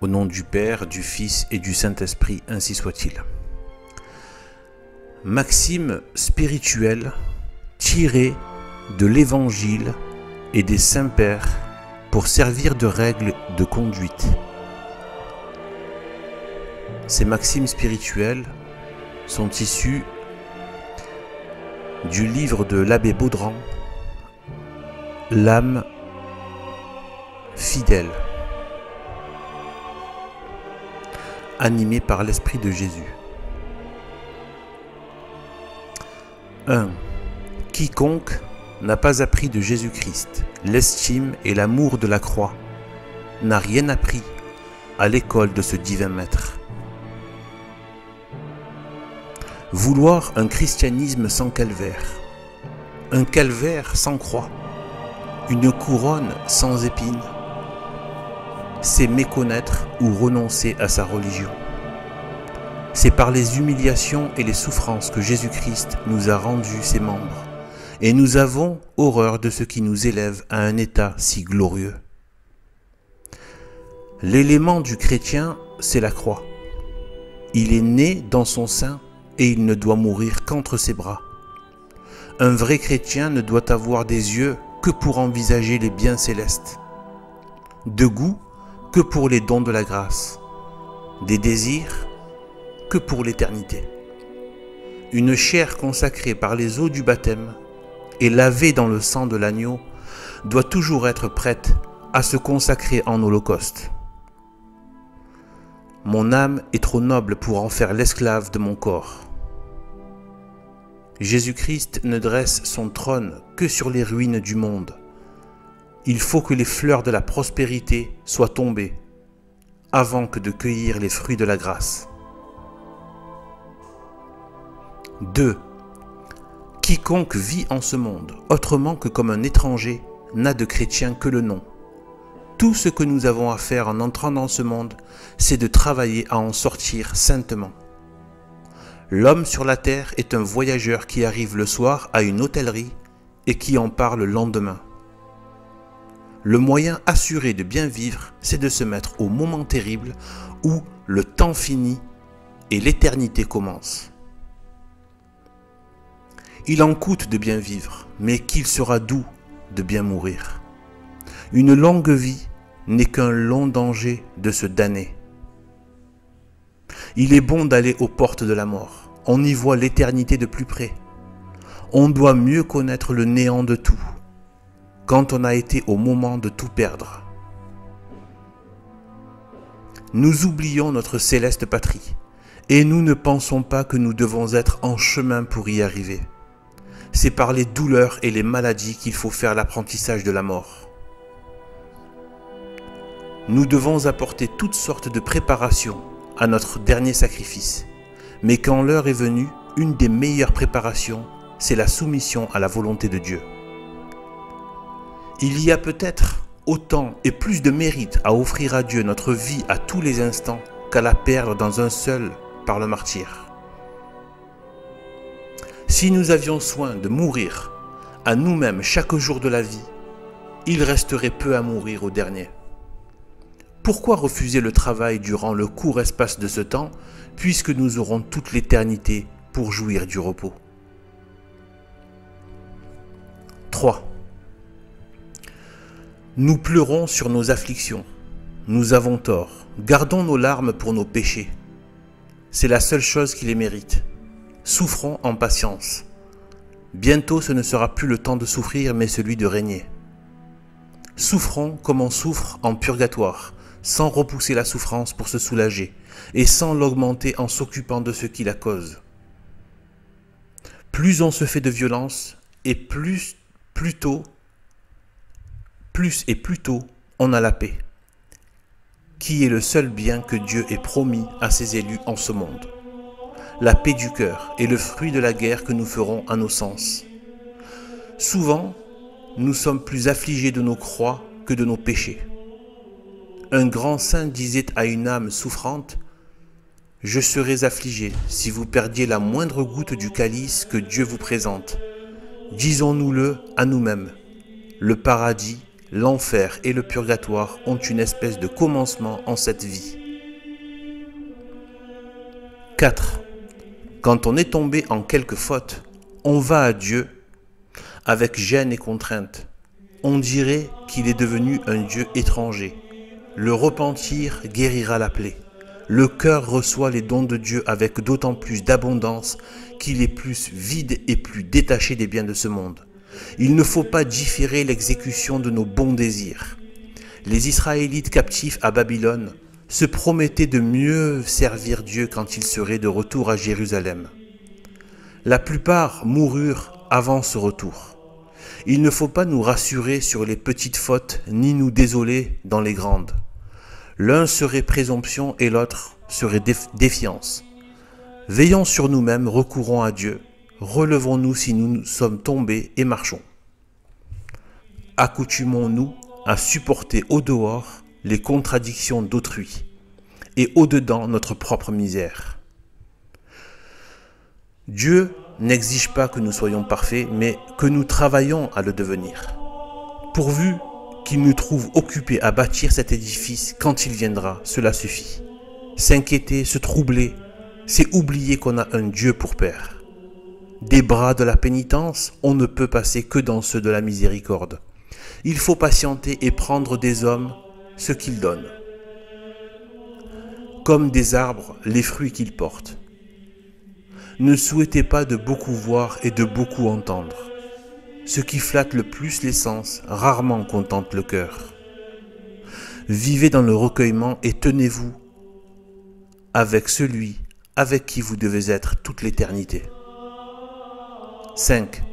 Au nom du Père, du Fils et du Saint-Esprit, ainsi soit-il. Maxime spirituelle tirée de l'Évangile et des Saints-Pères pour servir de règle de conduite. Ces maximes spirituelles sont issues du livre de l'abbé Baudran, L'âme fidèle, animé par l'Esprit de Jésus. 1. Quiconque n'a pas appris de Jésus-Christ l'estime et l'amour de la croix n'a rien appris à l'école de ce divin maître. Vouloir un christianisme sans calvaire, un calvaire sans croix, une couronne sans épines, c'est méconnaître ou renoncer à sa religion. C'est par les humiliations et les souffrances que Jésus-Christ nous a rendus ses membres, et nous avons horreur de ce qui nous élève à un état si glorieux. L'élément du chrétien, c'est la croix. Il est né dans son sein et il ne doit mourir qu'entre ses bras. Un vrai chrétien ne doit avoir des yeux que pour envisager les biens célestes, de goût que pour les dons de la grâce, des désirs que pour l'éternité. Une chair consacrée par les eaux du baptême et lavée dans le sang de l'agneau doit toujours être prête à se consacrer en holocauste. Mon âme est trop noble pour en faire l'esclave de mon corps. Jésus-Christ ne dresse son trône que sur les ruines du monde. Il faut que les fleurs de la prospérité soient tombées avant que de cueillir les fruits de la grâce. 2. Quiconque vit en ce monde autrement que comme un étranger n'a de chrétien que le nom. Tout ce que nous avons à faire en entrant dans ce monde, c'est de travailler à en sortir saintement. L'homme sur la terre est un voyageur qui arrive le soir à une hôtellerie et qui en part le lendemain. Le moyen assuré de bien vivre, c'est de se mettre au moment terrible où le temps finit et l'éternité commence. Il en coûte de bien vivre, mais qu'il sera doux de bien mourir. Une longue vie n'est qu'un long danger de se damner. Il est bon d'aller aux portes de la mort. On y voit l'éternité de plus près. On doit mieux connaître le néant de tout, quand on a été au moment de tout perdre. Nous oublions notre céleste patrie, et nous ne pensons pas que nous devons être en chemin pour y arriver. C'est par les douleurs et les maladies qu'il faut faire l'apprentissage de la mort. Nous devons apporter toutes sortes de préparations à notre dernier sacrifice. Mais quand l'heure est venue, une des meilleures préparations, c'est la soumission à la volonté de Dieu. Il y a peut-être autant et plus de mérite à offrir à Dieu notre vie à tous les instants qu'à la perdre dans un seul par le martyre. Si nous avions soin de mourir à nous-mêmes chaque jour de la vie, il resterait peu à mourir au dernier. Pourquoi refuser le travail durant le court espace de ce temps, puisque nous aurons toute l'éternité pour jouir du repos? 3. Nous pleurons sur nos afflictions. Nous avons tort. Gardons nos larmes pour nos péchés. C'est la seule chose qui les mérite. Souffrons en patience. Bientôt ce ne sera plus le temps de souffrir, mais celui de régner. Souffrons comme on souffre en purgatoire, sans repousser la souffrance pour se soulager, et sans l'augmenter en s'occupant de ce qui la cause. Plus on se fait de violence, et plus tôt on a la paix, qui est le seul bien que Dieu ait promis à ses élus en ce monde. La paix du cœur est le fruit de la guerre que nous ferons à nos sens. Souvent, nous sommes plus affligés de nos croix que de nos péchés. Un grand saint disait à une âme souffrante: « Je serais affligé si vous perdiez la moindre goutte du calice que Dieu vous présente. Disons-nous-le à nous-mêmes, le paradis l'enfer et le purgatoire ont une espèce de commencement en cette vie. 4. Quand on est tombé en quelque faute, on va à Dieu avec gêne et contrainte. On dirait qu'il est devenu un Dieu étranger. Le repentir guérira la plaie. Le cœur reçoit les dons de Dieu avec d'autant plus d'abondance qu'il est plus vide et plus détaché des biens de ce monde. Il ne faut pas différer l'exécution de nos bons désirs. Les Israélites captifs à Babylone se promettaient de mieux servir Dieu quand ils seraient de retour à Jérusalem. La plupart moururent avant ce retour. Il ne faut pas nous rassurer sur les petites fautes ni nous désoler dans les grandes. L'un serait présomption et l'autre serait défiance. Veillons sur nous-mêmes, recourons à Dieu, relevons-nous si nous sommes tombés et marchons. Accoutumons-nous à supporter au dehors les contradictions d'autrui et au dedans notre propre misère. Dieu n'exige pas que nous soyons parfaits, mais que nous travaillons à le devenir. Pourvu qu'il nous trouve occupés à bâtir cet édifice quand il viendra, cela suffit. S'inquiéter, se troubler, c'est oublier qu'on a un Dieu pour Père. Des bras de la pénitence, on ne peut passer que dans ceux de la miséricorde. Il faut patienter et prendre des hommes ce qu'ils donnent. Comme des arbres, les fruits qu'ils portent. Ne souhaitez pas de beaucoup voir et de beaucoup entendre. Ce qui flatte le plus les sens, rarement contente le cœur. Vivez dans le recueillement et tenez-vous avec celui avec qui vous devez être toute l'éternité. 5.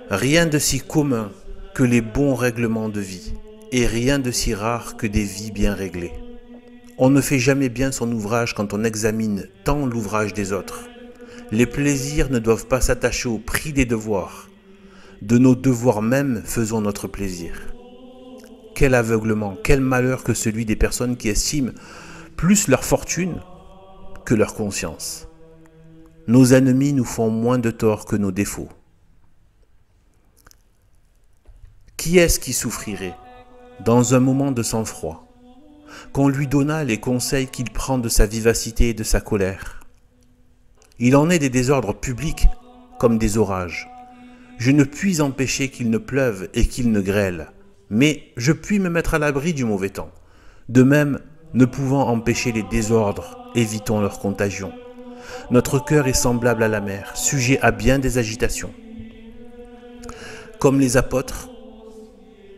Rien de si commun que les bons règlements de vie, et rien de si rare que des vies bien réglées. On ne fait jamais bien son ouvrage quand on examine tant l'ouvrage des autres. Les plaisirs ne doivent pas s'attacher au prix des devoirs. De nos devoirs même faisons notre plaisir. Quel aveuglement, quel malheur que celui des personnes qui estiment plus leur fortune que leur conscience. Nos ennemis nous font moins de tort que nos défauts. Qui est-ce qui souffrirait dans un moment de sang-froid, qu'on lui donnât les conseils qu'il prend de sa vivacité et de sa colère? Il en est des désordres publics comme des orages. Je ne puis empêcher qu'il ne pleuve et qu'il ne grêle, mais je puis me mettre à l'abri du mauvais temps. De même, ne pouvant empêcher les désordres, évitons leur contagion. Notre cœur est semblable à la mer, sujet à bien des agitations. Comme les apôtres,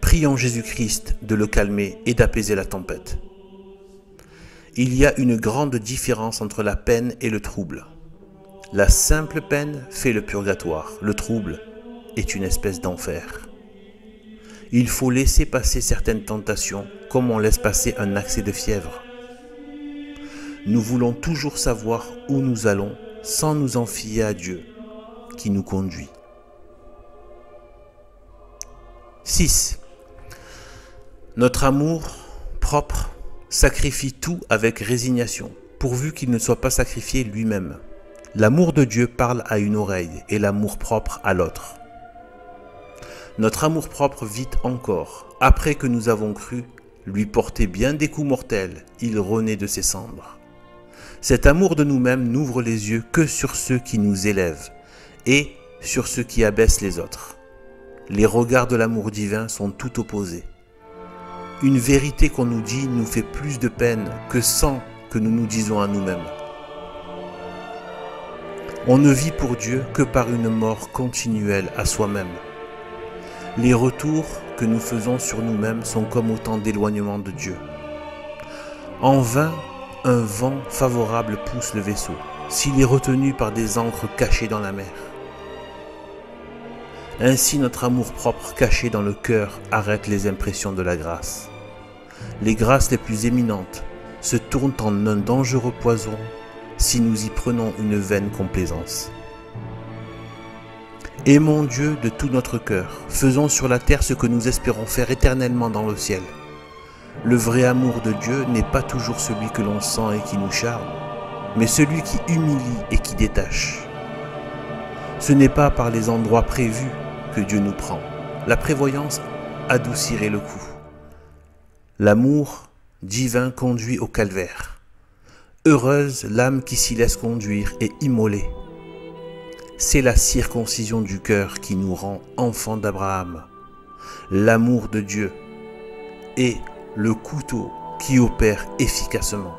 prions Jésus-Christ de le calmer et d'apaiser la tempête. Il y a une grande différence entre la peine et le trouble. La simple peine fait le purgatoire, le trouble est une espèce d'enfer. Il faut laisser passer certaines tentations comme on laisse passer un accès de fièvre. Nous voulons toujours savoir où nous allons sans nous en fier à Dieu qui nous conduit. 6. Notre amour propre sacrifie tout avec résignation, pourvu qu'il ne soit pas sacrifié lui-même. L'amour de Dieu parle à une oreille et l'amour propre à l'autre. Notre amour-propre vit encore. Après que nous avons cru lui porter bien des coups mortels, il renaît de ses cendres. Cet amour de nous-mêmes n'ouvre les yeux que sur ceux qui nous élèvent et sur ceux qui abaissent les autres. Les regards de l'amour divin sont tout opposés. Une vérité qu'on nous dit nous fait plus de peine que 100 que nous nous disons à nous-mêmes. On ne vit pour Dieu que par une mort continuelle à soi-même. Les retours que nous faisons sur nous-mêmes sont comme autant d'éloignements de Dieu. En vain, un vent favorable pousse le vaisseau, s'il est retenu par des ancres cachées dans la mer. Ainsi notre amour-propre caché dans le cœur arrête les impressions de la grâce. Les grâces les plus éminentes se tournent en un dangereux poison si nous y prenons une vaine complaisance. Aimons Dieu de tout notre cœur, faisons sur la terre ce que nous espérons faire éternellement dans le ciel. Le vrai amour de Dieu n'est pas toujours celui que l'on sent et qui nous charme, mais celui qui humilie et qui détache. Ce n'est pas par les endroits prévus que Dieu nous prend. La prévoyance adoucirait le coup. L'amour divin conduit au calvaire. Heureuse l'âme qui s'y laisse conduire et immoler. C'est la circoncision du cœur qui nous rend enfants d'Abraham. L'amour de Dieu est le couteau qui opère efficacement.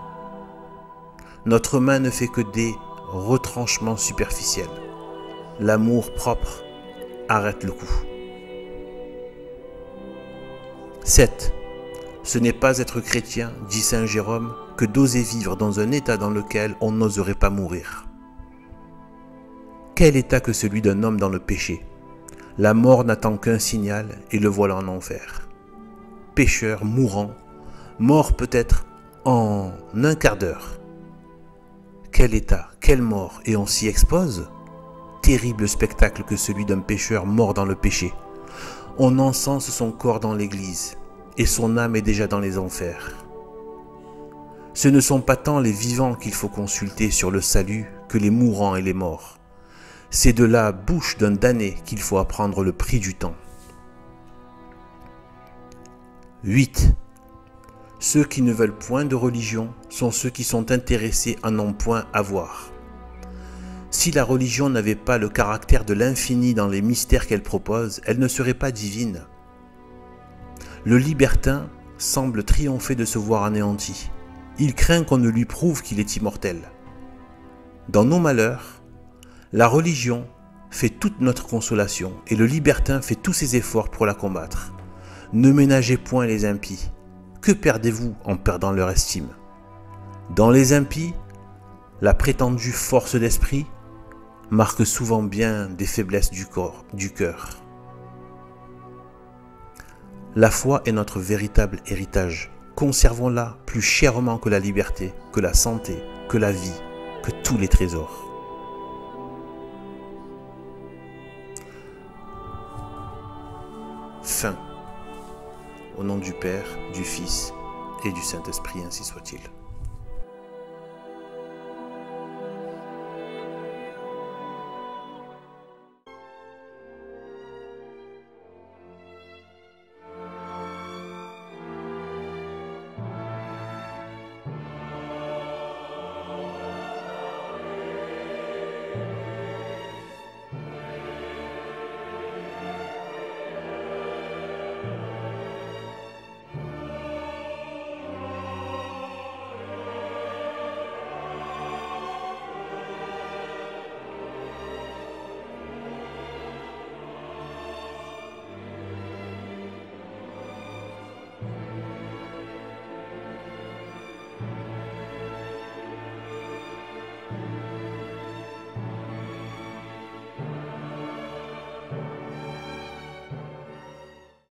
Notre main ne fait que des retranchements superficiels. L'amour propre arrête le coup. 7. Ce n'est pas être chrétien, dit saint Jérôme, que d'oser vivre dans un état dans lequel on n'oserait pas mourir. Quel état que celui d'un homme dans le péché. La mort n'attend qu'un signal et le voilà en enfer. Pécheur, mourant, mort peut-être en un quart d'heure. Quel état, quelle mort, et on s'y expose? Terrible spectacle que celui d'un pécheur mort dans le péché. On encense son corps dans l'église, et son âme est déjà dans les enfers. Ce ne sont pas tant les vivants qu'il faut consulter sur le salut que les mourants et les morts. C'est de la bouche d'un damné qu'il faut apprendre le prix du temps. 8. Ceux qui ne veulent point de religion sont ceux qui sont intéressés à n'en point avoir. Si la religion n'avait pas le caractère de l'infini dans les mystères qu'elle propose, elle ne serait pas divine. Le libertin semble triompher de se voir anéanti. Il craint qu'on ne lui prouve qu'il est immortel. Dans nos malheurs, la religion fait toute notre consolation et le libertin fait tous ses efforts pour la combattre. Ne ménagez point les impies. Que perdez-vous en perdant leur estime? Dans les impies, la prétendue force d'esprit marque souvent bien des faiblesses du corps, du cœur. La foi est notre véritable héritage. Conservons-la plus chèrement que la liberté, que la santé, que la vie, que tous les trésors. Fin. Au nom du Père, du Fils et du Saint-Esprit, ainsi soit-il.